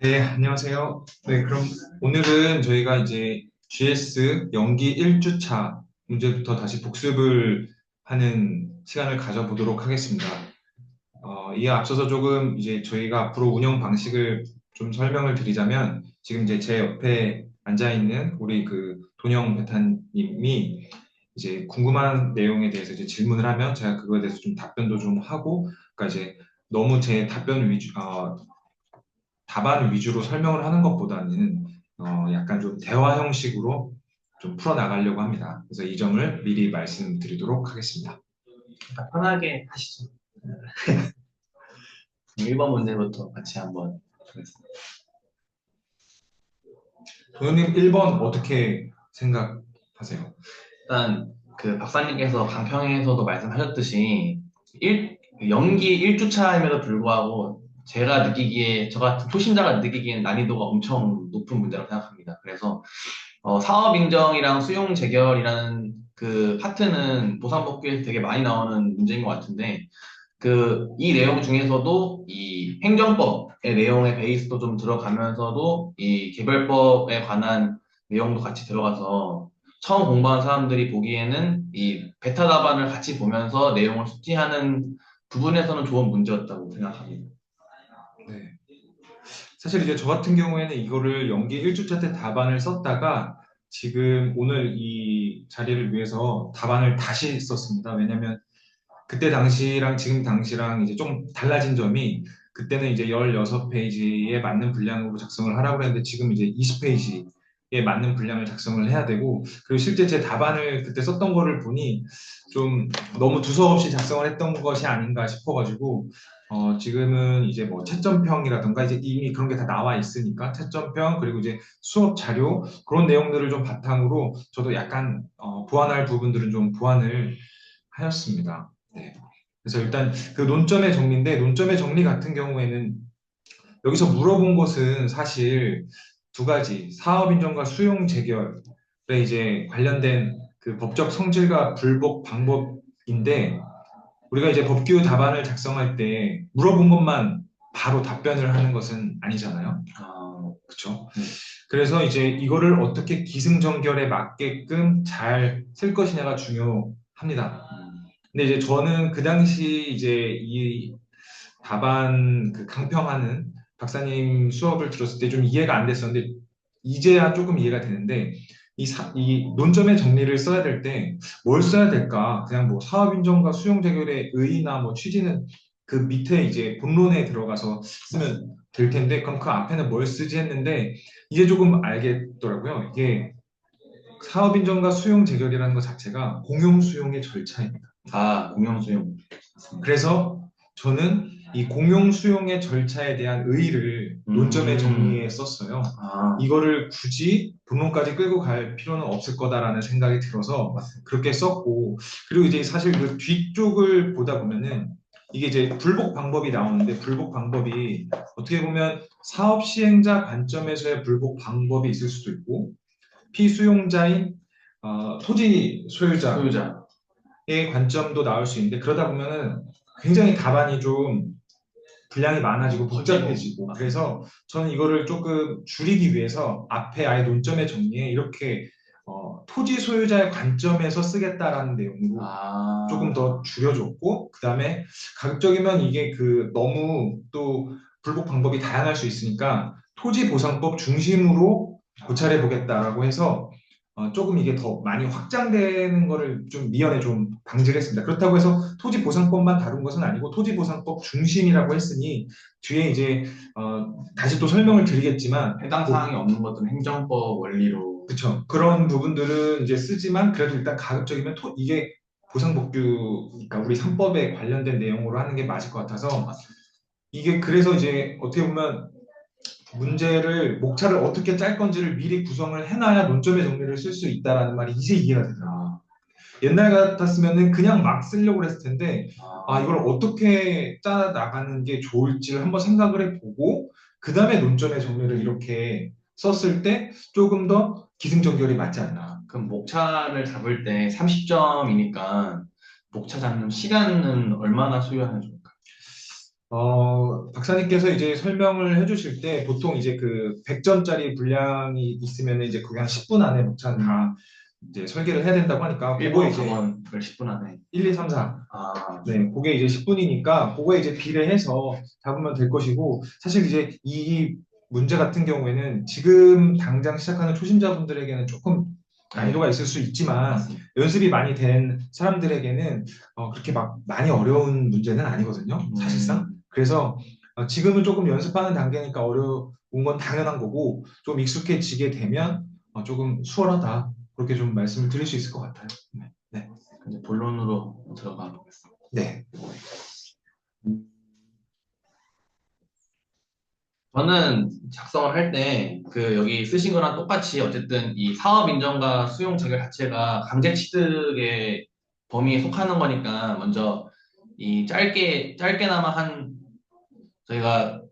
네, 안녕하세요. 네, 그럼 오늘은 저희가 이제 GS 연기 1주차 문제부터 다시 복습을 하는 시간을 가져보도록 하겠습니다. 이에 앞서서 조금 이제 저희가 앞으로 운영 방식을 좀 설명을 드리자면 지금 이제 제 옆에 앉아 있는 우리 그 돈영 베타님이 이제 궁금한 내용에 대해서 이제 질문을 하면 제가 그거에 대해서 좀 답변도 좀 하고, 그러니까 이제 너무 제 답변 답안 위주로 설명을 하는 것보다는 약간 좀 대화 형식으로 좀 풀어나가려고 합니다. 그래서 이 점을 미리 말씀드리도록 하겠습니다. 편하게 하시죠. 1번 문제부터 같이 한번 보겠습니다. 도현님 1번 어떻게 생각하세요? 일단 그 박사님께서 강평에서도 말씀하셨듯이 연기 1주차임에도 불구하고 제가 느끼기에 저 같은 초심자가 느끼기에는 난이도가 엄청 높은 문제라고 생각합니다. 그래서 사업 인정이랑 수용 재결이라는 그 파트는 보상복귀에서 되게 많이 나오는 문제인 것 같은데 이 내용 중에서도 이 행정법의 내용의 베이스도 좀 들어가면서도 이 개별법에 관한 내용도 같이 들어가서 처음 공부한 사람들이 보기에는 이 베타 답안을 같이 보면서 내용을 숙지하는 부분에서는 좋은 문제였다고 생각합니다. 네. 사실 이제 저 같은 경우에는 이거를 연기 1주차 때 답안을 썼다가 지금 오늘 이 자리를 위해서 답안을 다시 썼습니다. 왜냐면 그때 당시랑 지금 당시랑 이제 좀 달라진 점이 그때는 이제 16페이지에 맞는 분량으로 작성을 하라고 했는데 지금 이제 20페이지에 맞는 분량을 작성을 해야 되고 그리고 실제 제 답안을 그때 썼던 거를 보니 좀 너무 두서없이 작성을 했던 것이 아닌가 싶어가지고 지금은 이제 뭐 채점평이라든가 이제 이미 그런 게 다 나와 있으니까 채점평 그리고 이제 수업 자료 그런 내용들을 좀 바탕으로 저도 약간 보완할 부분들은 좀 보완을 하였습니다. 네. 그래서 일단 그 논점의 정리인데 논점의 정리 같은 경우에는 여기서 물어본 것은 사실 두 가지 사업 인정과 수용 재결에 이제 관련된 그 법적 성질과 불복 방법인데 우리가 이제 법규 답안을 작성할 때 물어본 것만 바로 답변을 하는 것은 아니잖아요. 그렇죠. 그래서 이제 이거를 어떻게 기승전결에 맞게끔 잘 쓸 것이냐가 중요합니다. 근데 이제 저는 그 당시 이제 이 답안 그 강평하는 박사님 수업을 들었을 때 좀 이해가 안 됐었는데 이제야 조금 이해가 되는데 이 논점의 정리를 써야 될 때 뭘 써야 될까? 그냥 뭐 사업 인정과 수용 재결의 의의나 뭐 취지는 그 밑에 이제 본론에 들어가서 쓰면 될 텐데 그럼 그 앞에는 뭘 쓰지 했는데 이제 조금 알겠더라고요. 이게 사업 인정과 수용 재결이라는 것 자체가 공용 수용의 절차입니다. 공용 수용. 그래서 저는 이 공용 수용의 절차에 대한 의의를 논점의 정리에 썼어요. 이거를 굳이 본론까지 끌고 갈 필요는 없을 거다라는 생각이 들어서 그렇게 썼고, 그리고 이제 사실 그 뒤쪽을 보다 보면은 이게 이제 불복 방법이 나오는데 불복 방법이 어떻게 보면 사업 시행자 관점에서의 불복 방법이 있을 수도 있고 피수용자인 토지 소유자 소유자. 의 관점도 나올 수 있는데 그러다 보면은 굉장히 답안이 좀 분량이 많아지고 복잡해지고 그래서 저는 이거를 조금 줄이기 위해서 앞에 아예 논점의 정리에 이렇게 토지 소유자의 관점에서 쓰겠다라는 내용으로 조금 더 줄여줬고 그 다음에 가급적이면 이게 그 너무 또 불복 방법이 다양할 수 있으니까 토지보상법 중심으로 고찰해 보겠다라고 해서 조금 이게 더 많이 확장되는 거를 좀 미연에 좀 방지를 했습니다. 그렇다고 해서 토지보상법만 다룬 것은 아니고 토지보상법 중심이라고 했으니 뒤에 이제 다시 또 설명을 드리겠지만 해당 사항이 없는 것들은 행정법 원리로. 그렇죠. 그런 부분들은 이제 쓰지만 그래도 일단 가급적이면 이게 보상법규니까 우리 3법에 관련된 내용으로 하는 게 맞을 것 같아서 이게 그래서 이제 어떻게 보면 문제를 목차를 어떻게 짤 건지를 미리 구성을 해놔야 논점의 정리를 쓸 수 있다라는 말이 이제 이해가 되더라고요. 옛날 같았으면은 그냥 막 쓰려고 했을 텐데 이걸 어떻게 짜 나가는 게 좋을지를 한번 생각을 해보고 그 다음에 논점의 정리를 이렇게 썼을 때 조금 더 기승전결이 맞지 않나. 그럼 목차를 잡을 때 30점이니까 목차 잡는 시간은 얼마나 소요하는 좋을까? 박사님께서 이제 설명을 해주실 때 보통 이제 그 100점짜리 분량이 있으면 이제 그게 한 10분 안에 목차 다 이제 설계를 해야 된다고 하니까 그거 1번 이제 답안을 10분 안에. 1, 2, 3, 4. 아, 네, 그게 이제 10분이니까 그거에 이제 비례해서 잡으면 될 것이고 사실 이제 이 문제 같은 경우에는 지금 당장 시작하는 초심자분들에게는 조금 네, 난이도가 있을 수 있지만 맞습니다. 연습이 많이 된 사람들에게는 그렇게 막 많이 어려운 문제는 아니거든요, 사실상. 음, 그래서 지금은 조금 연습하는 단계니까 어려운 건 당연한 거고 좀 익숙해지게 되면 조금 수월하다. 그렇게 좀 말씀을 드릴 수 있을 것 같아요. 네. 네. 이제 본론으로 들어가 보겠습니다. 네. 저는 작성을 할 때 그 여기 쓰신 거랑 똑같이 어쨌든 이 사업 인정과 수용 체결 자체가 강제 취득의 범위에 속하는 거니까 먼저 이 짧게나마 한 저희가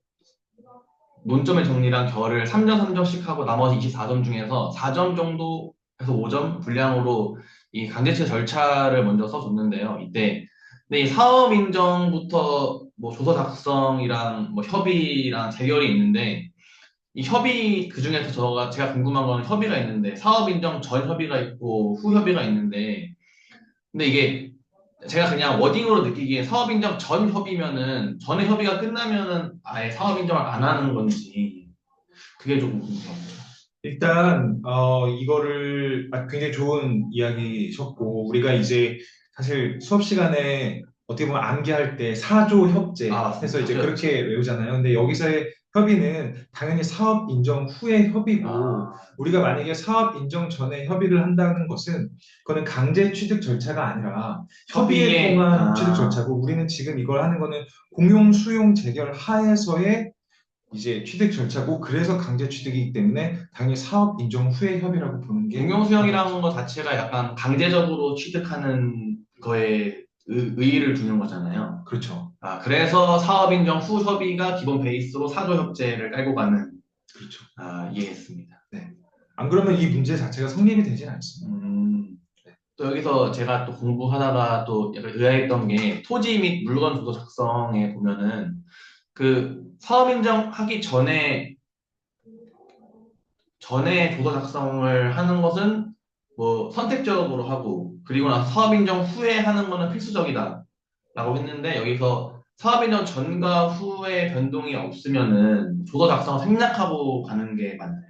논점의 정리랑 결을 3점 3점씩 하고 나머지 24점 중에서 4점 정도에서 5점 분량으로 이 강제취득 절차를 먼저 써줬는데요. 이때 근데 이 사업 인정부터 뭐 조서 작성이랑 뭐 협의랑 재결이 있는데 이 협의 그중에서 제가 궁금한 거는 협의가 있는데 사업 인정 전 협의가 있고 후 협의가 있는데 근데 이게 제가 그냥 워딩으로 느끼기에 사업 인정 전 협의면은 전에 협의가 끝나면은 아예 사업 인정을 안 하는 건지 그게 조금 궁금합니다. 일단 이거를 굉장히 좋은 이야기셨고 우리가 이제 사실 수업 시간에 어떻게 보면 암기할 때 사조 협제 해서 맞습니다. 이제 사조였죠. 그렇게 외우잖아요. 근데 여기서의 협의는 당연히 사업 인정 후의 협의고 아, 우리가 만약에 사업 인정 전에 협의를 한다는 것은 그거는 강제 취득 절차가 아니라 협의에 협의에 통한 취득 절차고 우리는 지금 이걸 하는 거는 공용 수용 재결 하에서의 이제 취득 절차고 그래서 강제 취득이기 때문에 당연히 사업 인정 후의 협의라고 보는 게 공용 맞겠죠. 수용이라는 것 자체가 약간 강제적으로 취득하는 거에 의의를 두는 거잖아요. 그렇죠. 아, 그래서 사업 인정 후 협의가 기본 베이스로 사조 협제를 깔고 가는 그렇죠. 이해했습니다. 네. 안 그러면 이 문제 자체가 성립이 되진 않습니다. 음, 또 여기서 제가 또 공부하다가 또 약간 의아했던 게 토지 및 물건 조도 작성에 보면은 그 사업 인정하기 전에 조도 작성을 하는 것은 뭐 선택적으로 하고 그리고 나서 사업 인정 후에 하는 거는 필수적이다라고 했는데 여기서 사업 인정 전과 후에 변동이 없으면은 조도 작성을 생략하고 가는 게 맞나요?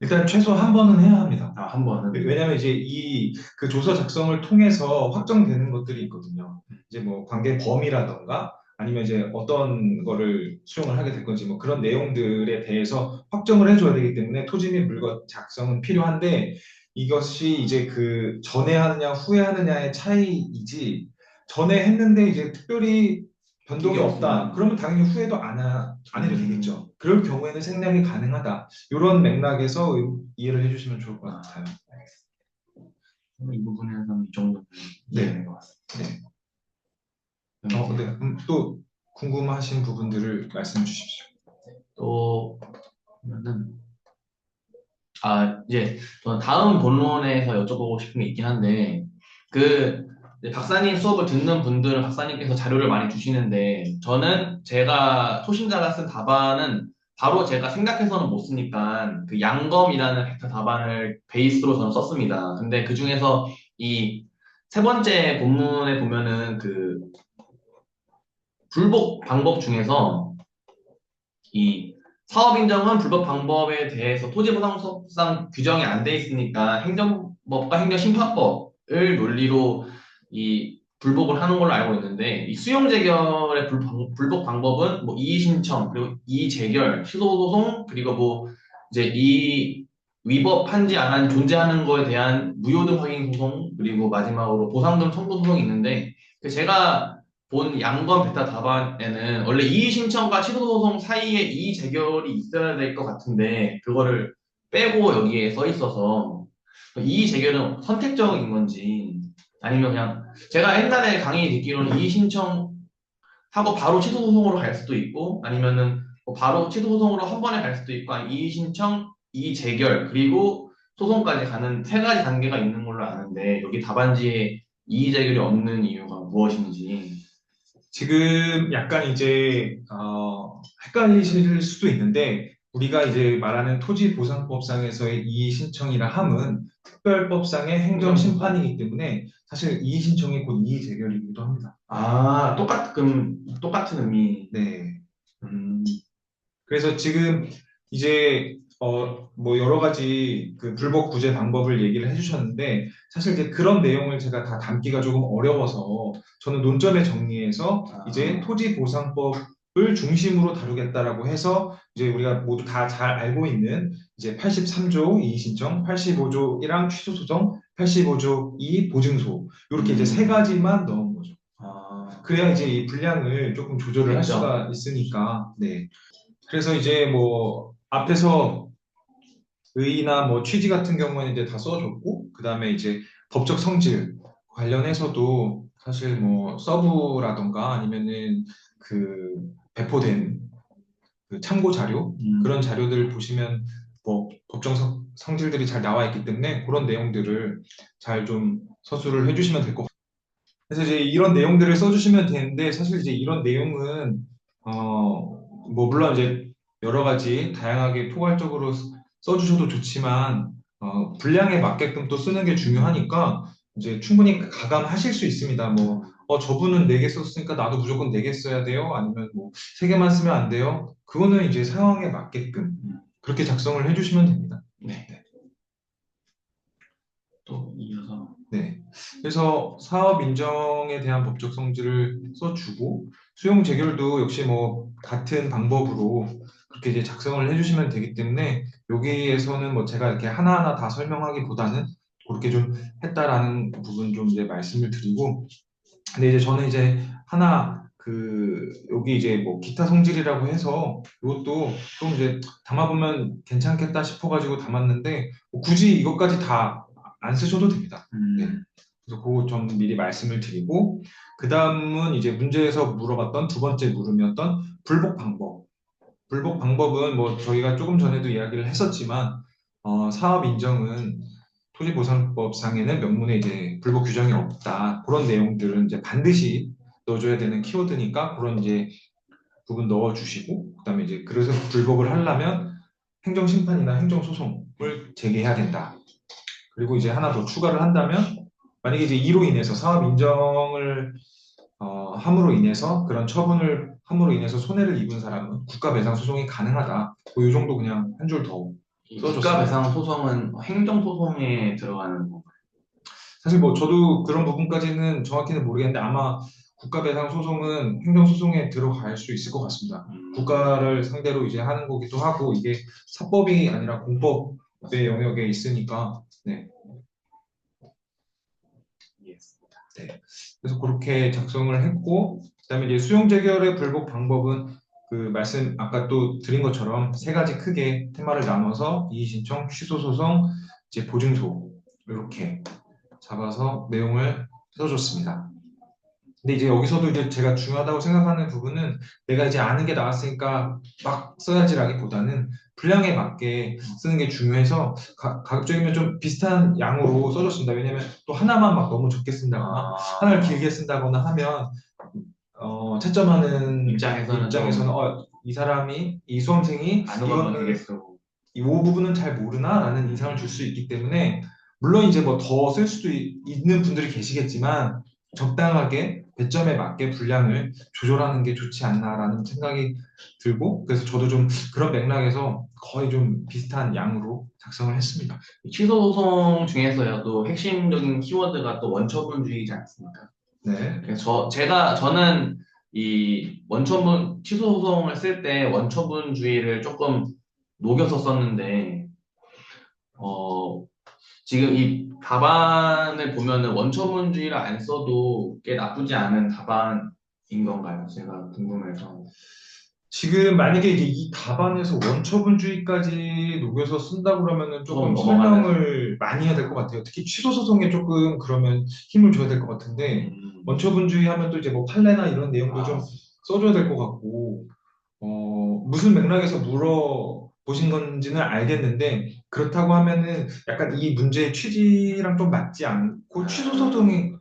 일단 최소 한 번은 해야 합니다. 아, 한 번은. 왜냐하면 이제 이 그 조서 작성을 통해서 확정되는 것들이 있거든요. 이제 뭐 관계 범위라던가 아니면 이제 어떤 거를 수용을 하게 될 건지 뭐 그런 내용들에 대해서 확정을 해줘야 되기 때문에 토지 및 물건 작성은 필요한데 이것이 이제 그 전에 하느냐 후에 하느냐의 차이이지 전에 했는데 이제 특별히 변동이 그게 없다. 없으면. 그러면 당연히 후에도 안 해도 되겠죠. 그럴 경우에는 생략이 가능하다. 이런 맥락에서 이해를 해주시면 좋을 것 아, 같아요. 이 부분에서는 이 정도는 네. 이해된 것 같습니다. 네. 그럼 이제 네. 또 궁금하신 부분들을 말씀해 주십시오. 또 보면은 이제 저는 다음 본론에서 여쭤보고 싶은 게 있긴 한데 그 이제 박사님 수업을 듣는 분들은 박사님께서 자료를 많이 주시는데 저는 제가 초심자가 쓴 답안은 바로 제가 생각해서는 못 쓰니까 그 양검이라는 벡터 답안을 베이스로 저는 썼습니다. 근데 그 중에서 이 세 번째 본문에 보면은 그 불복 방법 중에서 이 사업 인정은 불법 방법에 대해서 토지보상법상 규정이 안 돼 있으니까 행정법과 행정심판법을 논리로 이 불복을 하는 걸로 알고 있는데 이 수용재결의 불복 방법은 뭐 이의신청 그리고 이의재결, 취소소송 그리고 뭐 이제 이 위법한지 안 한지 존재하는 거에 대한 무효등 확인 소송 그리고 마지막으로 보상금 청구 소송이 있는데 그 제가 본 양건 베타 답안에는 원래 이의 신청과 취소 소송 사이에 이의 재결이 있어야 될 것 같은데 그거를 빼고 여기에 써 있어서 이의 재결은 선택적인 건지 아니면 그냥 제가 옛날에 강의 듣기로는 이의 신청하고 바로 취소 소송으로 갈 수도 있고 아니면은 뭐 바로 취소 소송으로 한 번에 갈 수도 있고 아니 이의 신청, 이의 재결 그리고 소송까지 가는 세 가지 단계가 있는 걸로 아는데 여기 답안지에 이의 재결이 없는 이유가 무엇인지 지금 약간 이제 헷갈리실 수도 있는데 우리가 이제 말하는 토지보상법상에서의 이의 신청이라 함은 특별법상의 행정심판이기 때문에 사실 이의 신청이 곧 이의 재결이기도 합니다. 아, 그럼 똑같은 의미. 네. 음, 그래서 지금 이제 뭐 여러 가지 그 불법 구제 방법을 얘기를 해주셨는데 사실 이제 그런 내용을 제가 다 담기가 조금 어려워서 저는 논점에 정리해서 이제 아, 토지보상법을 중심으로 다루겠다라고 해서 이제 우리가 모두 다 잘 알고 있는 이제 83조 이의신청, 85조 1항 취소소송, 85조 2 보증소 이렇게 이제 세 음, 가지만 넣은 거죠. 아, 그래야 이제 이 분량을 조금 조절을 할 그렇죠. 수가 있으니까 네. 그래서 이제 뭐 앞에서 의의나 뭐 취지 같은 경우에는 이제 다 써줬고 그다음에 이제 법적 성질 관련해서도 사실 뭐 서브라던가 아니면은 그 배포된 그 참고 자료 그런 음, 자료들 보시면 뭐 법정 성질들이 잘 나와 있기 때문에 그런 내용들을 잘 좀 서술을 해주시면 될 것 같아요. 그래서 이제 이런 내용들을 써주시면 되는데 사실 이제 이런 내용은 뭐 물론 이제 여러 가지 다양하게 포괄적으로 써주셔도 좋지만 분량에 맞게끔 또 쓰는 게 중요하니까 이제 충분히 가감하실 수 있습니다. 뭐 저분은 4개 썼으니까 나도 무조건 4개 써야 돼요? 아니면 뭐 3개만 쓰면 안 돼요? 그거는 이제 상황에 맞게끔 음, 그렇게 작성을 해주시면 됩니다. 네. 또 이어서. 네. 그래서 사업 인정에 대한 법적 성질을 써주고 수용 재결도 역시 뭐 같은 방법으로 그렇게 이제 작성을 해주시면 되기 때문에 여기에서는 뭐 제가 이렇게 하나하나 다 설명하기보다는 그렇게 좀 했다라는 부분 좀 이제 말씀을 드리고 근데 이제 저는 이제 하나 그 여기 이제 뭐 기타 성질이라고 해서 이것도 좀 이제 담아보면 괜찮겠다 싶어가지고 담았는데 뭐 굳이 이것까지 다 안 쓰셔도 됩니다. 네. 음, 그래서 그거 좀 미리 말씀을 드리고 그 다음은 이제 문제에서 물어봤던 두 번째 물음이었던 불복 방법. 불복 방법은 뭐 저희가 조금 전에도 이야기를 했었지만 사업 인정은 토지보상법상에는 명문에 이제 불복 규정이 없다. 그런 내용들은 이제 반드시 넣어줘야 되는 키워드니까 그런 이제 부분 넣어주시고 그다음에 이제 그래서 불복을 하려면 행정심판이나 행정소송을 제기해야 된다. 그리고 이제 하나 더 추가를 한다면 만약에 이제 이로 인해서 사업 인정을 함으로 인해서 그런 처분을 함으로 인해서 손해를 입은 사람은 국가배상 소송이 가능하다. 뭐이 정도 그냥 한 줄 더 이 써줬습니다. 국가배상 소송은 행정소송에 들어가는 거. 사실 뭐 저도 그런 부분까지는 정확히는 모르겠는데 아마 국가배상 소송은 행정소송에 들어갈 수 있을 것 같습니다. 음, 국가를 상대로 이제 하는 거기도 하고 이게 사법이 아니라 공법의 영역에 있으니까 네. 이해했습니다. 네. 그래서 그렇게 작성을 했고, 그다음에 이제 수용 재결의 불복 방법은 그 말씀 아까 또 드린 것처럼 세 가지 크게 테마를 나눠서 이의 신청, 취소 소송, 이제 보증소 이렇게 잡아서 내용을 써줬습니다. 근데 이제 여기서도 이제 제가 중요하다고 생각하는 부분은 내가 이제 아는 게 나왔으니까 막 써야지라기보다는 분량에 맞게 쓰는 게 중요해서 가급적이면 좀 비슷한 양으로 써줬습니다. 왜냐면 또 하나만 막 너무 적게 쓴다거나 하나를 아, 길게 쓴다거나 하면 채점하는 입장에서는 입장에서는 좀 이 사람이 이 수험생이 아는 것만 되게 이거는 쓰고. 이 부분은 잘 모르나라는 인상을 줄 수 있기 때문에 물론 이제 뭐 더 쓸 수도 있는 분들이 계시겠지만 적당하게 배점에 맞게 분량을 조절하는 게 좋지 않나라는 생각이 들고 그래서 저도 좀 그런 맥락에서 거의 좀 비슷한 양으로 작성을 했습니다. 취소 소송 중에서요, 또 핵심적인 키워드가 또 원처분주의지 않습니까? 네. 그래서 저는 이 취소 소송을 쓸 때 원처분주의를 조금 녹여서 썼는데, 어, 지금 이 답안을 보면은 원처분주의를 안 써도 꽤 나쁘지 않은 답안인 건가요? 제가 궁금해서. 지금 만약에 이제 이 답안에서 원처분주의까지 녹여서 쓴다고 그러면은 조금 조금 넘어가는, 설명을 많이 해야 될 것 같아요. 특히 취소 소송에 조금 그러면 힘을 줘야 될 것 같은데 음, 원처분주의 하면 또 이제 뭐 판례나 이런 내용도 좀 아, 써줘야 될 것 같고 무슨 맥락에서 물어보신 건지는 알겠는데 그렇다고 하면은 약간 이 문제의 취지랑 좀 맞지 않고 취소 아, 소송에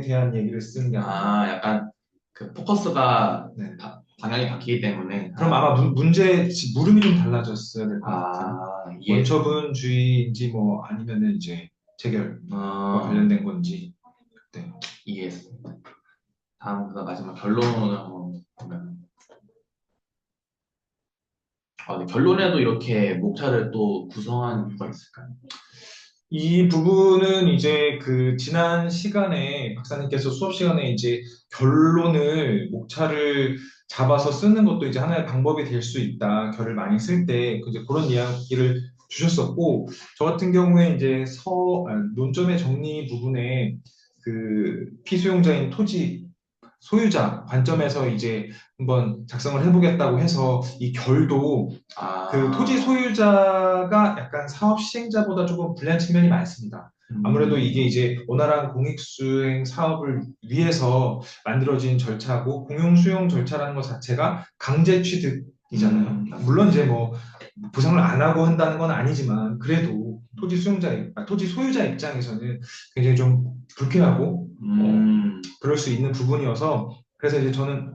대한 얘기를 쓰는 게 아닌가. 약간 그 포커스가 네. 방향이 바뀌기 때문에 그럼 아마 문제 물음이 좀 달라졌어야 될 것 같아요. 이해했습니다. 원처분주의인지 뭐 아니면은 이제 재결과 어, 관련된 건지. 네. 이해했습니다. 다음 그 마지막 결론을 한번 보면 네, 결론에도 이렇게 목차를 또 구성한 이유가 있을까요? 이 부분은 이제 그 지난 시간에 박사님께서 수업 시간에 이제 결론을 목차를 잡아서 쓰는 것도 이제 하나의 방법이 될 수 있다. 결을 많이 쓸 때 이제 그런 이야기를 주셨었고 저 같은 경우에 이제 논점의 정리 부분에 그 피수용자인 토지 소유자 관점에서 이제 한번 작성을 해보겠다고 해서 이 결도 그 토지 아, 소유자가 약간 사업 시행자보다 조금 불리한 측면이 많습니다. 아무래도 이게 음, 이제 원활한 공익수행 사업을 위해서 만들어진 절차고 공용 수용 절차라는 것 자체가 강제 취득이잖아요. 맞습니다. 물론 이제 뭐 보상을 안 하고 한다는 건 아니지만 그래도 토지 소유자 입장에서는 굉장히 좀 불쾌하고 그럴 수 있는 부분이어서 그래서 이제 저는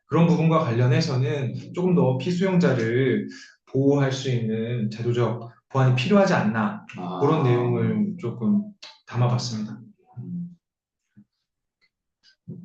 그런 부분과 관련해서는 조금 더 피수용자를 보호할 수 있는 제도적 보완이 필요하지 않나 그런 아, 내용을 조금 담아봤습니다. 음.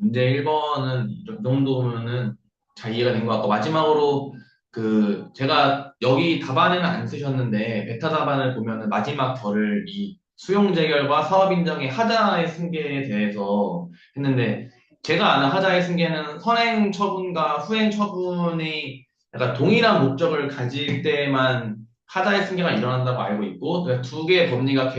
문제 1번은 이 정도면은 잘 이해가 된 것 같고, 마지막으로 그, 제가 여기 답안에는 안 쓰셨는데, 베타 답안을 보면은 마지막 결을 이 수용 재결과 사업 인정의 하자의 승계에 대해서 했는데, 제가 아는 하자의 승계는 선행 처분과 후행 처분이 약간 동일한 목적을 가질 때만 하자의 승계가 일어난다고 알고 있고, 그러니까 두 개의 법리가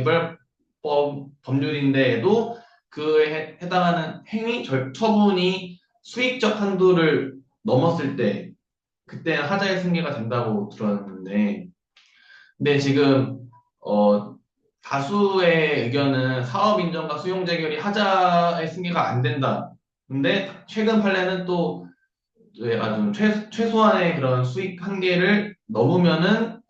법률인데에도 그에 해당하는 행위, 처분이 수익적 한도를 넘었을 때, 그때는 하자의 승계가 된다고 들었는데, 근데 지금, 어, 다수의 의견은 사업 인정과 수용 재결이 하자의 승계가 안 된다. 근데 최근 판례는 또 약간 좀 최소한의 그런 수익 한계를 넘으면은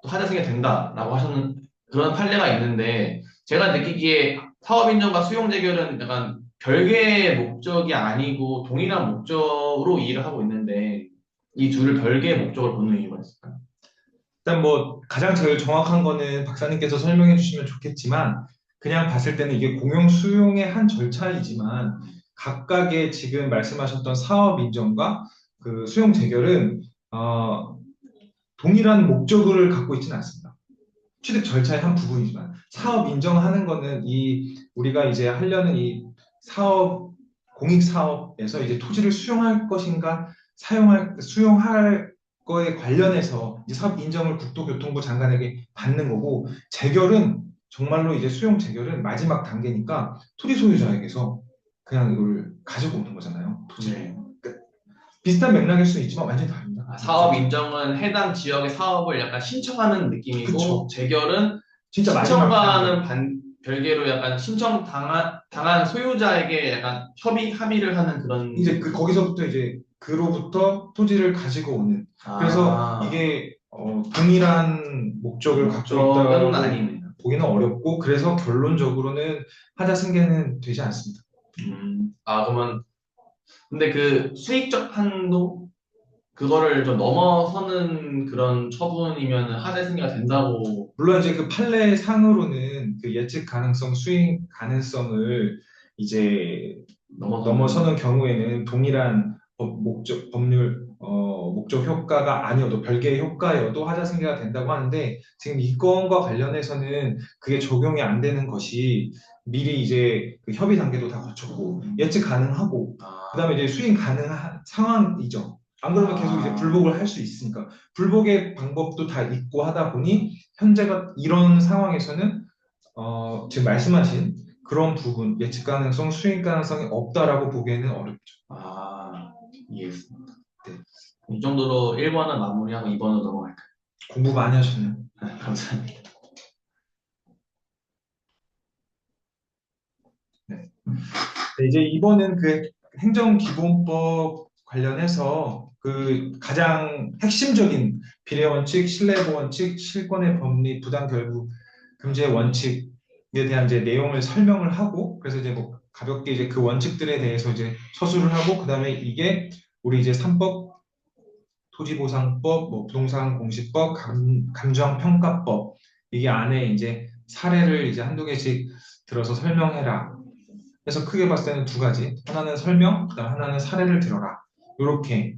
또 하자 승계가 된다라고 하셨는 그런 판례가 있는데, 제가 느끼기에 사업 인정과 수용 재결은 약간 별개의 목적이 아니고 동일한 목적으로 이해를 하고 있는데 이 둘을 별개의 목적으로 보는 이유가 있을까요? 일단 뭐 가장 제일 정확한 거는 박사님께서 설명해 주시면 좋겠지만 그냥 봤을 때는 이게 공용 수용의 한 절차이지만 각각의 지금 말씀하셨던 사업 인정과 그 수용 재결은 동일한 목적을 갖고 있지는 않습니다. 취득 절차의 한 부분이지만 사업 인정하는 거는 이 우리가 이제 하려는 이 사업 공익 사업에서 이제 토지를 수용할 것인가 수용할 거에 관련해서 이제 사업 인정을 국토교통부 장관에게 받는 거고 재결은 정말로 이제 수용 재결은 마지막 단계니까 토지 소유자에게서 그냥 이걸 가지고 오는 거잖아요. 토지를. 네. 그러니까 비슷한 맥락일 수 있지만 완전히 다릅니다. 사업 인정은 해당 지역의 사업을 약간 신청하는 느낌이고 그쵸. 재결은 진짜 마지막 단계. 신청과는 별개로 약간 신청 당한 소유자에게 약간 합의를 하는 그런 이제 그 거기서부터 이제 그로부터 토지를 가지고 오는 그래서 아, 이게 동일한 목적을 갖고 목적은 있다고 아니네요. 보기는 어렵고 그래서 결론적으로는 하자 승계는 되지 않습니다. 그러면 근데 그 수익적 한도 그거를 좀 넘어서는 그런 처분이면 하자 승계가 된다고. 물론 이제 그 판례 상으로는 그 예측 가능성, 수익 가능성을 이제 넘어서는. 넘어서는 경우에는 동일한 목적 효과가 아니어도 별개의 효과여도 하자 승계가 된다고 하는데 지금 이 건과 관련해서는 그게 적용이 안 되는 것이 미리 이제 그 협의 단계도 다 거쳤고 예측 가능하고 그다음에 이제 수익 가능한 상황이죠. 안 그러면 계속 이제 아, 불복을 할 수 있으니까 불복의 방법도 다 있고 하다 보니 현재가 이런 상황에서는 지금 말씀하신 그런 부분 예측 가능성, 수익 가능성이 없다라고 보기에는 어렵죠. 이해했습니다. 네. 이 정도로 1번은 마무리하고 2번으로 넘어갈까요? 공부 많이 하셨네요. 감사합니다. 네. 네, 이제 이번은 그 행정기본법 관련해서 그 가장 핵심적인 비례 원칙, 신뢰보 원칙, 실권의 법리, 부당 결부 금지의 원칙에 대한 이제 내용을 설명을 하고 그래서 이제 뭐 가볍게 이제 그 원칙들에 대해서 이제 서술을 하고 그다음에 이게 우리 이제 3법, 토지보상법, 뭐 부동산 공시법, 감정평가법 이게 안에 이제 사례를 이제 한두 개씩 들어서 설명해라. 그래서 크게 봤을 때는 두 가지. 하나는 설명, 그다음 하나는 사례를 들어라. 이렇게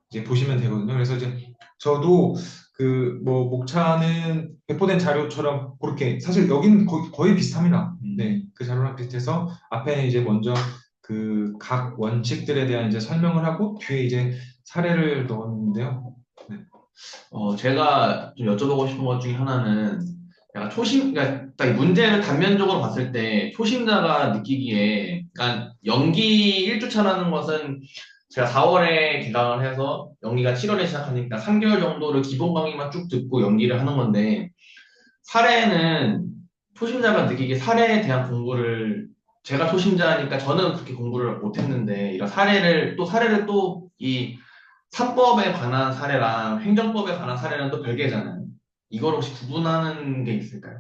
이제 보시면 되거든요. 그래서 이제 저도 그 뭐 목차는 배포된 자료처럼 그렇게 사실 여기는 거의 비슷합니다. 네, 그 자료랑 비슷해서 앞에 이제 먼저 그 각 원칙들에 대한 이제 설명을 하고 뒤에 이제 사례를 넣었는데요. 네. 제가 좀 여쭤보고 싶은 것 중에 하나는 약간 그러니까 딱이 문제를 단면적으로 봤을 때 초심자가 느끼기에, 그러니까 연기 1주차라는 것은 제가 4월에 개강을 해서 연기가 7월에 시작하니까 3개월 정도를 기본 강의만 쭉 듣고 연기를 하는 건데, 사례는 초심자가 느끼기에 사례에 대한 공부를, 제가 초심자니까 저는 그렇게 공부를 못했는데 이런 사례를 또 이 사법에 관한 사례랑 행정법에 관한 사례는 또 별개잖아요. 이걸 혹시 구분하는 게 있을까요?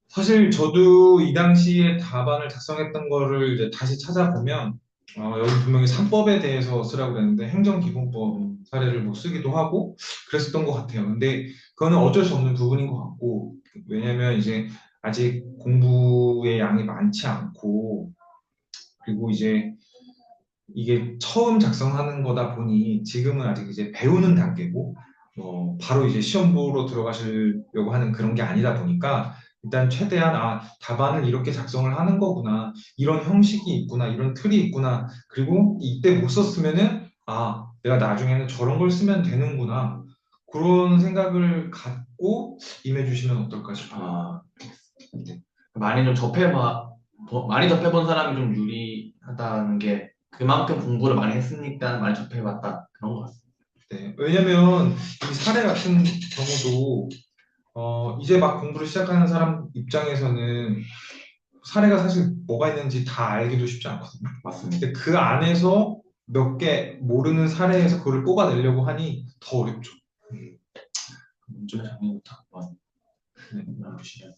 사실 저도 이 당시에 답안을 작성했던 거를 이제 다시 찾아보면 여기 분명히 3법에 대해서 쓰라고 그랬는데 행정기본법 사례를 뭐 쓰기도 하고 그랬었던 것 같아요. 근데 그거는 어쩔 수 없는 부분인 것 같고 왜냐면 이제 아직 공부의 양이 많지 않고 그리고 이제 이게 처음 작성하는 거다 보니 지금은 아직 이제 배우는 단계고 바로 이제 시험 보러 들어가시려고 하는 그런 게 아니다 보니까 일단 최대한 답안을 이렇게 작성을 하는 거구나 이런 형식이 있구나 이런 틀이 있구나 그리고 이때 못 썼으면은 내가 나중에는 저런 걸 쓰면 되는구나 그런 생각을 갖고 임해주시면 어떨까 싶어요. 아, 네. 많이 접해본 사람이 좀 유리하다는 게 그만큼 공부를 많이 했으니까 많이 접해봤다. 그런 것 같습니다. 네, 왜냐면 이 사례 같은 경우도 이제 막 공부를 시작하는 사람 입장에서는 사례가 사실 뭐가 있는지 다 알기도 쉽지 않거든요. 맞습니다. 근데 그 안에서 몇 개 모르는 사례에서 그걸 뽑아내려고 하니 더 어렵죠. 문제를 정리부터 한번 네. 나누시면.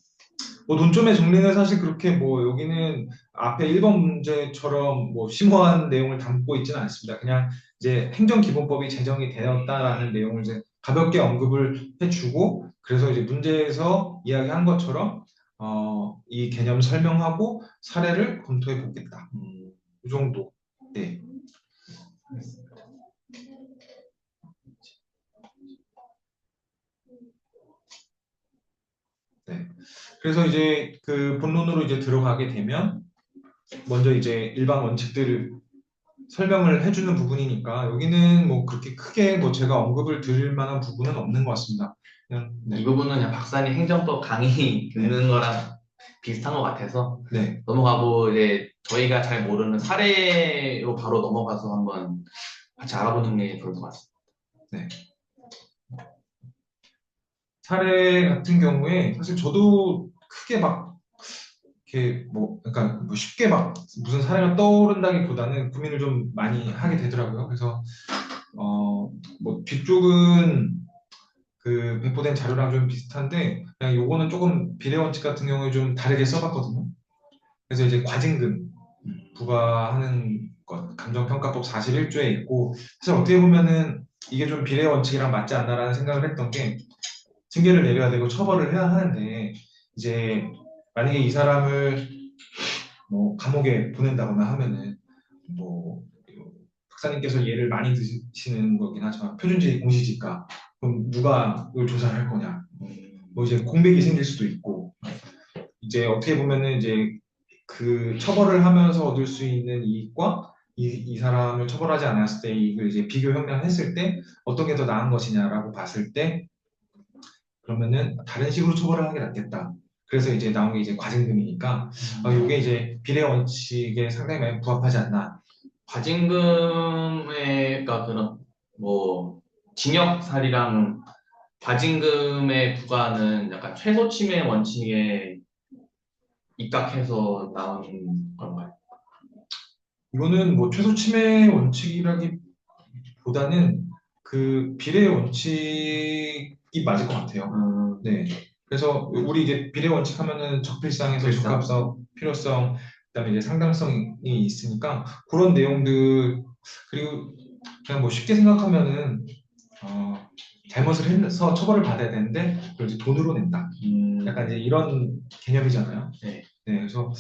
뭐 논점의 정리는 사실 그렇게 뭐 여기는 앞에 1번 문제처럼 뭐 심오한 내용을 담고 있지는 않습니다. 그냥 이제 행정기본법이 제정이 되었다라는 내용을 이제 가볍게 언급을 해주고 그래서 이제 문제에서 이야기한 것처럼 이 개념 설명하고 사례를 검토해 보겠다. 이 정도. 네. 네. 그래서 이제 그 본론으로 이제 들어가게 되면 먼저 이제 일반 원칙들을 설명을 해주는 부분이니까 여기는 뭐 그렇게 크게 뭐 제가 언급을 드릴 만한 부분은 없는 것 같습니다. 그냥 이 네. 부분은 그냥 박사님 행정법 강의 네. 듣는 거랑 비슷한 것 같아서 네. 넘어가고, 이제 저희가 잘 모르는 사례로 바로 넘어가서 한번 같이 알아보는 게 좋을 것 같습니다. 네. 사례 같은 경우에 사실 저도 크게 막 이렇게 뭐 그러니까 뭐 쉽게 막 무슨 사례가 떠오른다기보다는 고민을 좀 많이 하게 되더라고요. 그래서 뭐 뒤쪽은 그 배포된 자료랑 좀 비슷한데 그냥 요거는 조금 비례 원칙 같은 경우에 좀 다르게 써봤거든요. 그래서 이제 과징금 부과하는 것 감정평가법 41조에 있고 사실 어떻게 보면은 이게 좀 비례 원칙이랑 맞지 않나라는 생각을 했던 게 징계를 내려야 되고 처벌을 해야 하는데 이제 만약에 이 사람을 뭐 감옥에 보낸다거나 하면은 뭐 박사님께서 예를 많이 드시는 거긴 하지만 표준지 공시지가 그럼 누가 이걸 조사를 할 거냐 뭐 이제 공백이 생길 수도 있고 이제 어떻게 보면은 이제 그 처벌을 하면서 얻을 수 있는 이익과 이 사람을 처벌하지 않았을 때 이익을 이제 비교 형량했을 때 어떤 게 더 나은 것이냐라고 봤을 때 그러면은 다른 식으로 처벌을 하는 게 낫겠다. 그래서 이제 나온 게 이제 과징금이니까 이게 이제 비례 원칙에 상당히 많이 부합하지 않나. 과징금의가 그런 뭐 징역살이랑 과징금의 부과는 약간 최소 침해 원칙에 입각해서 나오는 건가요? 이거는 뭐 최소 침해 원칙이라기보다는 그 비례 원칙이 맞을 것 같아요. 네. 그래서 우리 이제 비례 원칙 하면은 적필상에서 필상? 적합성, 필요성, 그다음에 이제 상당성이 있으니까 그런 내용들 그리고 그냥 뭐 쉽게 생각하면은 어, 잘못을 해서 처벌을 받아야 되는데 그걸 이제 돈으로 낸다. 약간 이제 이런 개념이잖아요. 네. 네, 그래서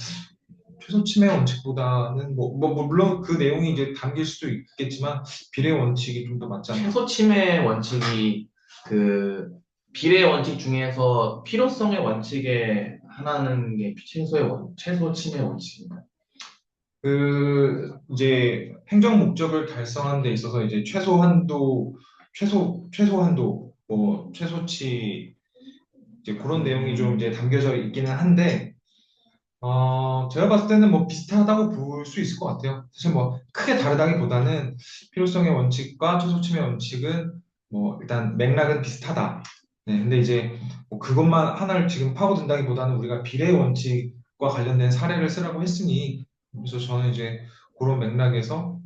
최소 침해 원칙보다는 물론 그 내용이 이제 담길 수도 있겠지만 비례 원칙이 좀 더 맞지 않나. 최소 침해 원칙이 그 비례 원칙 중에서 필요성의 원칙에 하나는 게 최소 침해 원칙인가요? 그 이제 행정 목적을 달성하는 데 있어서 이제 최소 한도 뭐 최소치 이제 그런 내용이 좀 이제 담겨져 있기는 한데 제가 봤을 때는 뭐 비슷하다고 볼 수 있을 것 같아요. 사실 뭐 크게 다르다기보다는 필요성의 원칙과 최소침해 원칙은 뭐 일단 맥락은 비슷하다. 네, 근데 이제 뭐 그것만 하나를 지금 파고든다기보다는 우리가 비례 원칙과 관련된 사례를 쓰라고 했으니 그래서 저는 이제 그런 맥락에서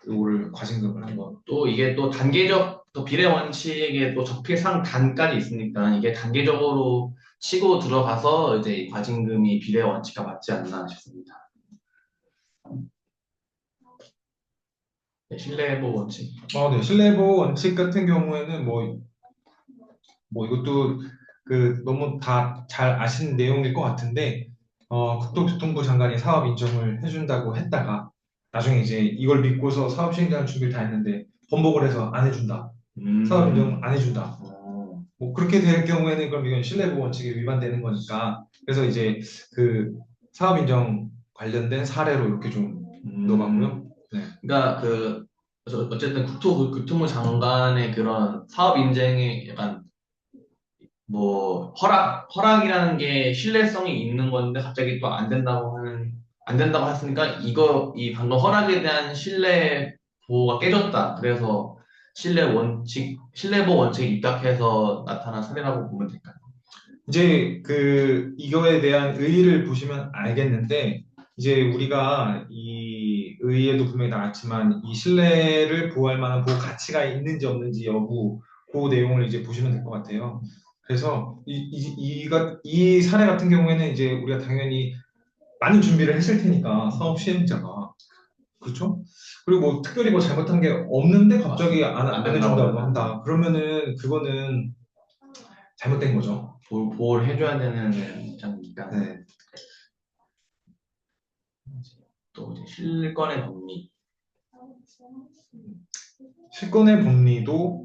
이거를 과징금을 한번. 또 이게 또 단계적 또 비례 원칙에 또 적폐상 단까지 있으니까 이게 단계적으로 치고 들어가서 이제 이 과징금이 비례 원칙과 맞지 않나 싶습니다. 네, 신뢰보 원칙. 네, 신뢰보호 원칙 같은 경우에는 뭐 이것도 그 너무 다 잘 아시는 내용일 것 같은데 국토교통부 장관이 사업 인정을 해준다고 했다가 나중에 이제 이걸 믿고서 사업 시행자는 준비를 다 했는데 번복을 해서 안 해준다. 사업 인정 안 해준다. 뭐 그렇게 될 경우에는 그럼 이건 신뢰보호 원칙에 위반되는 거니까 그래서 이제 그 사업 인정 관련된 사례로 이렇게 좀 넣어봤고요. 네. 그러니까 그래서 어쨌든 국토교통부 장관의 그런 사업 인증이 약간 뭐 허락이라는 게 신뢰성이 있는 건데 갑자기 또 안 된다고 했으니까 이 방금 허락에 대한 신뢰 보호가 깨졌다. 그래서 신뢰보호 원칙이 입각해서 나타난 사례라고 보면 될까요? 이제 이거에 대한 의의를 보시면 알겠는데 이제 우리가 이 의의에도 분명히 나왔지만 이 신뢰를 보호할 만한 보호 가치가 있는지 없는지 여부 그 내용을 이제 보시면 될 것 같아요. 그래서 이 사례 같은 경우에는 이제 우리가 당연히 많은 준비를 했을 테니까 사업 시행자가 그렇죠? 그리고 뭐 특별히 뭐 잘못한 게 없는데 갑자기 안 해준다고 한다. 그러면은 그거는 잘못된 거죠. 보호를 해줘야 되는 입장이니까. 네. 또 이제 실권의 법리. 실권의 법리도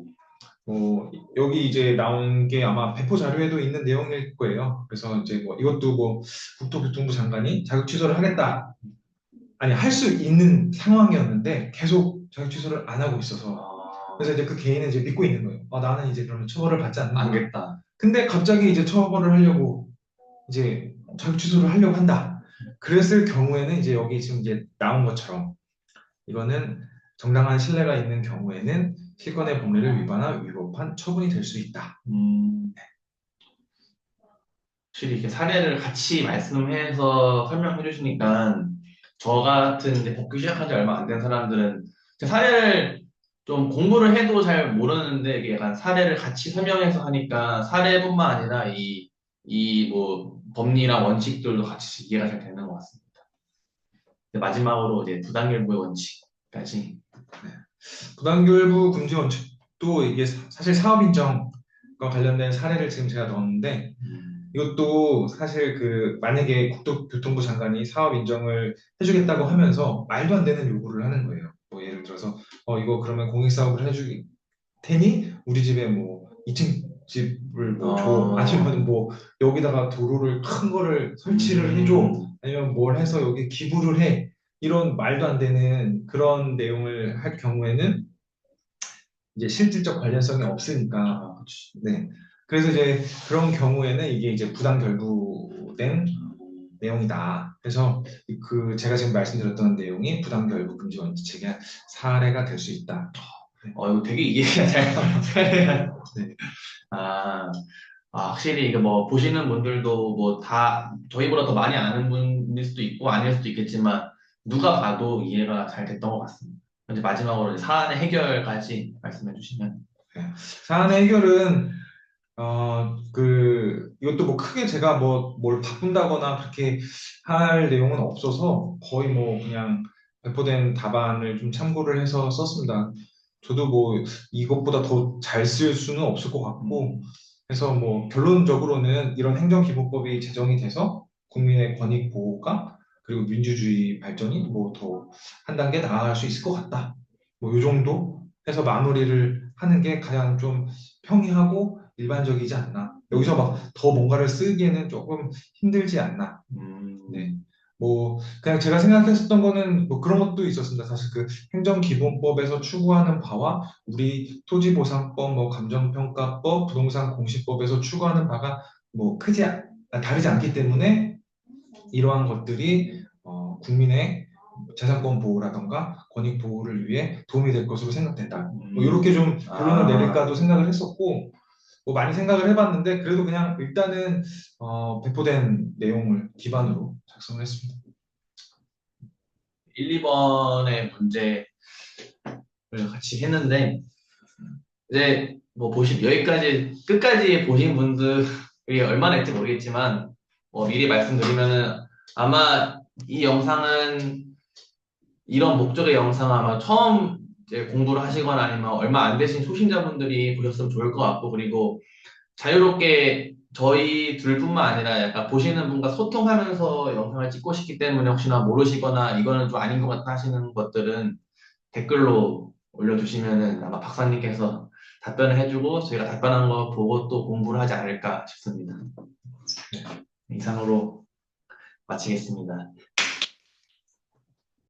여기 이제 나온 게 아마 배포 자료에도 있는 내용일 거예요. 그래서 이제 뭐 이것도 뭐 국토교통부 장관이 자격 취소를 하겠다. 아니 할 수 있는 상황이었는데 계속 자격 취소를 안 하고 있어서 그래서 이제 그 개인은 이제 믿고 있는 거예요. 나는 이제 그러면 처벌을 받지 않는구나. 겠다. 근데 갑자기 이제 처벌을 하려고 이제 자격 취소를 하려고 한다. 그랬을 경우에는 이제 여기 지금 이제 나온 것처럼 이거는 정당한 신뢰가 있는 경우에는 실권의 법리를 위반한 위법한 처분이 될 수 있다. 확실히 이렇게 사례를 같이 말씀해서 설명해 주시니까 저 같은 이제 복귀 시작한 지 얼마 안 된 사람들은 사례를 좀 공부를 해도 잘 모르는데 이게 약간 사례를 같이 설명해서 하니까 사례뿐만 아니라 이 뭐 법리랑 원칙들도 같이 이해가 잘 되는 것 같습니다. 마지막으로 이제 부당일부의 원칙까지. 네. 부당교일부 금지 원칙도 이게 사실 사업 인정과 관련된 사례를 지금 제가 넣었는데 이것도 사실 만약에 국토교통부 장관이 사업 인정을 해주겠다고 하면서 말도 안 되는 요구를 하는 거예요. 뭐 예를 들어서 이거 그러면 공익사업을 해줄 테니 우리 집에 뭐 2층 집을 뭐 줘. 아니면 뭐 여기다가 도로를 큰 거를 설치를 해줘. 아니면 뭘 해서 여기 기부를 해. 이런 말도 안 되는 그런 내용을 할 경우에는 이제 실질적 관련성이 없으니까. 네. 그래서 이제 그런 경우에는 이게 이제 부당 결부된 내용이다. 그래서 제가 지금 말씀드렸던 내용이 부당 결부 금지 원칙의 사례가 될 수 있다. 이거 되게 이해가 잘 네. 확실히 이게 뭐 보시는 분들도 뭐 다 저희보다 더 많이 아는 분일 수도 있고 아닐 수도 있겠지만 누가 봐도 이해가 잘 됐던 것 같습니다. 이제 마지막으로 이제 사안의 해결까지 말씀해 주시면. 네. 사안의 해결은 이것도 뭐 크게 제가 뭐 뭘 바꾼다거나 그렇게 할 내용은 없어서 거의 뭐 그냥 배포된 답안을 좀 참고를 해서 썼습니다. 저도 뭐 이것보다 더 잘 쓸 수는 없을 것 같고, 음, 그래서 뭐 결론적으로는 이런 행정기본법이 제정이 돼서 국민의 권익 보호가 그리고 민주주의 발전이 뭐 더 한 단계 나아갈 수 있을 것 같다. 뭐 요 정도 해서 마무리를 하는 게 가장 좀 평이하고 일반적이지 않나. 여기서 막 더 뭔가를 쓰기에는 조금 힘들지 않나. 네. 음, 뭐 그냥 제가 생각했었던 거는 뭐 그런 것도 있었습니다. 사실 그 행정기본법에서 추구하는 바와 우리 토지보상법, 뭐 감정평가법, 부동산 공시법에서 추구하는 바가 뭐 다르지 않기 때문에 이러한 것들이 국민의 재산권 보호라던가 권익 보호를 위해 도움이 될 것으로 생각된다. 뭐 이렇게 좀 결론을 아, 내릴까도 생각을 했었고, 뭐 많이 생각을 해봤는데 그래도 그냥 일단은 배포된 내용을 기반으로 작성을 했습니다. 1, 2번의 문제를 같이 했는데, 이제 뭐 여기까지, 끝까지 보신 분들이 얼마나 있을지 모르겠지만, 뭐 미리 말씀드리면은 아마 이 영상은 이런 목적의 영상 아마 처음 이제 공부를 하시거나 아니면 얼마 안 되신 초심자분들이 보셨으면 좋을 것 같고, 그리고 자유롭게 저희 둘뿐만 아니라 약간 보시는 분과 소통하면서 영상을 찍고 싶기 때문에 혹시나 모르시거나 이거는 좀 아닌 것 같다 하시는 것들은 댓글로 올려주시면은 아마 박사님께서 답변을 해주고 저희가 답변한 거 보고 또 공부를 하지 않을까 싶습니다. 이상으로 마치겠습니다.